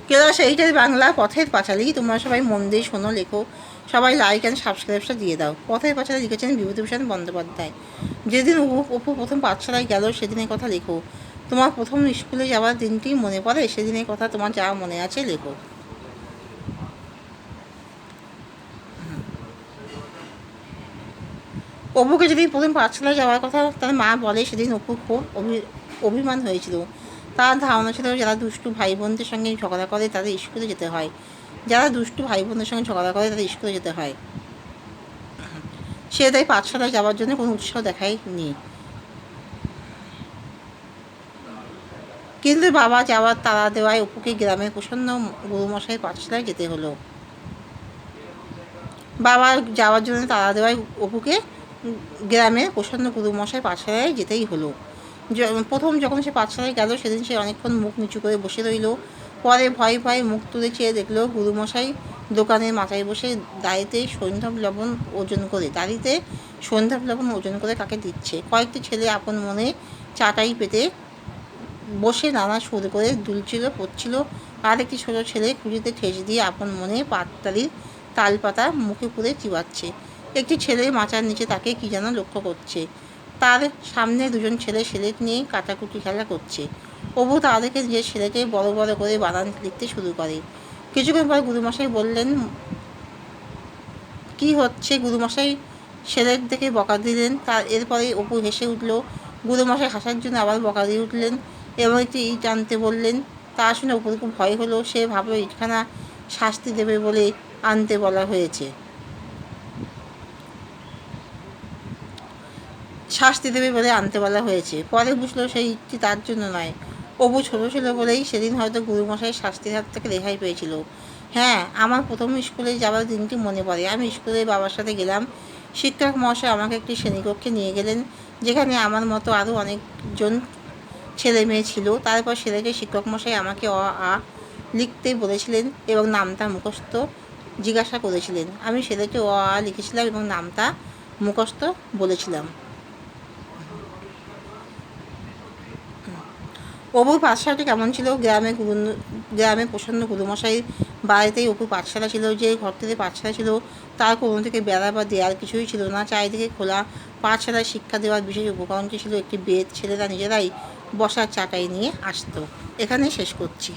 Class 8-এর Bangla Pather Panchali. তোমরা সবাই মন দিয়ে শোনো, লেখো। সবাই লাইক অ্যান্ড সাবস্ক্রাইবটা দিয়ে দাও। পথের পাঁচালী লিখেছেন বিভূতিভূষণ বন্দ্যোপাধ্যায়। যেদিন অপু প্রথম পাঠশালায় গেল সেদিনের কথা লেখো। তোমার প্রথম স্কুলে যাওয়ার দিনটি মনে পড়ে? সেদিনের কথা তোমার যা মনে আছে লেখো। অপুকে যেদিন প্রথম পাঠশালায় যাওয়ার কথা তার মা বলে, সেদিন অপুর খুব অভিমান হয়েছিল। তার ধারণা ছিল যারা দুষ্টু ভাই বোনদের সঙ্গে ঝগড়া করে তাদের স্কুলে যেতে হয়। যারা দুষ্টু ভাই বোনদের সঙ্গে ঝগড়া করে তাদের স্কুলে যেতে হয়। সে তাই পাঠশালায় যাওয়ার জন্য কোনো উৎসাহ দেখায়নি। কিন্তু বাবা যাওয়ার তাড়া দেওয়ায় অপুকে গ্রামের প্রসন্ন গুরুমশাই পাঠশালায় যেতে হলো। বাবা যাওয়ার জন্য তাড়া দেওয়ায় অপুকে গ্রামের প্রসন্ন গুরুমশাই পাঠশালায় যেতেই হলো। প্রথম যখন সে পাঠশালায় গেল সেদিন সে অনেকক্ষণ মুখ নিচু করে বসে রইল। পরে ভয়ে ভয়ে মুখ তুলে চেয়ে দেখলো গুরুমশাই দোকানের মাথায় বসে দাঁড়িতে সন্ধ্যা লবণ ওজন করে কাকে দিচ্ছে। কয়েকটি ছেলে আপন মনে চাটাই পেতে বসে নানা সুর করে দুলছিল পড়ছিল। আর একটি ছোট ছেলে খুঁজিতে ঠেস দিয়ে আপন মনে পাততালির তালপাতা মুখে পুরে চিবাচ্ছে। একটি ছেলে মাচার নিচে তাকে কি যেন লক্ষ্য করছে। তার সামনে দুজন ছেলে সেলেট নিয়ে কাটাকুটি খেলা করছে। অপু তা দেখে যে ছেলেকে বড় বড় করে বানান লিখতে শুরু করে। কিছুক্ষণ পর গুরুমশাই বললেন, কি হচ্ছে? গুরুমশাই ছেলের দেখে বকা দিলেন। এরপরে অপু হেসে উঠল। গুরুমশাই হাসার জন্য আবার বকা দিয়ে উঠলেন এবং একটি ইট আনতে বললেন। তা শুনে অপুর খুব ভয় হলো। সে ভাবল ইটখানা শাস্তি দেবে বলে আনতে বলা হয়েছে। পরে বুঝলো সেই ইটটি তার জন্য নয়, অপু ছোট ছিল বলেই সেদিন হয়তো গুরুমশাই শাস্তির হাত থেকে রেহাই পেয়েছিল। হ্যাঁ, আমার প্রথম স্কুলে যাওয়ার দিনটি মনে পড়ে। আমি স্কুলে বাবার সাথে গেলাম। শিক্ষক মহাশয় আমাকে একটি শ্রেণীকক্ষে নিয়ে গেলেন, যেখানে আমার মতো আরও অনেকজন ছেলে মেয়ে ছিল। তারপর ছেলেকে শিক্ষক মশাই আমাকে অ আ লিখতে বলেছিলেন এবং নামটা মুখস্থ জিজ্ঞাসা করেছিলেন। আমি ছেলেকে অ আ লিখেছিলাম এবং নামটা মুখস্থ বলেছিলাম। অপুর পাঠশালাটি কেমন ছিল? গ্রামে প্রসন্ন গুরুমশাই বাড়িতেই অপুর পাঠশালা ছিল। যে ঘরটিতে পাঠশালা ছিল তার কোনো থেকে বেড়া বা দেয়াল কিছুই ছিল না। চারিদিকে খোলা। পাঠশালায় শিক্ষা দেওয়ার বিশেষ উপকরণটি ছিল একটি বেদ। ছেলেরা নিজেরাই বসার চাটাই নিয়ে আসতো। এখানেই শেষ করছি।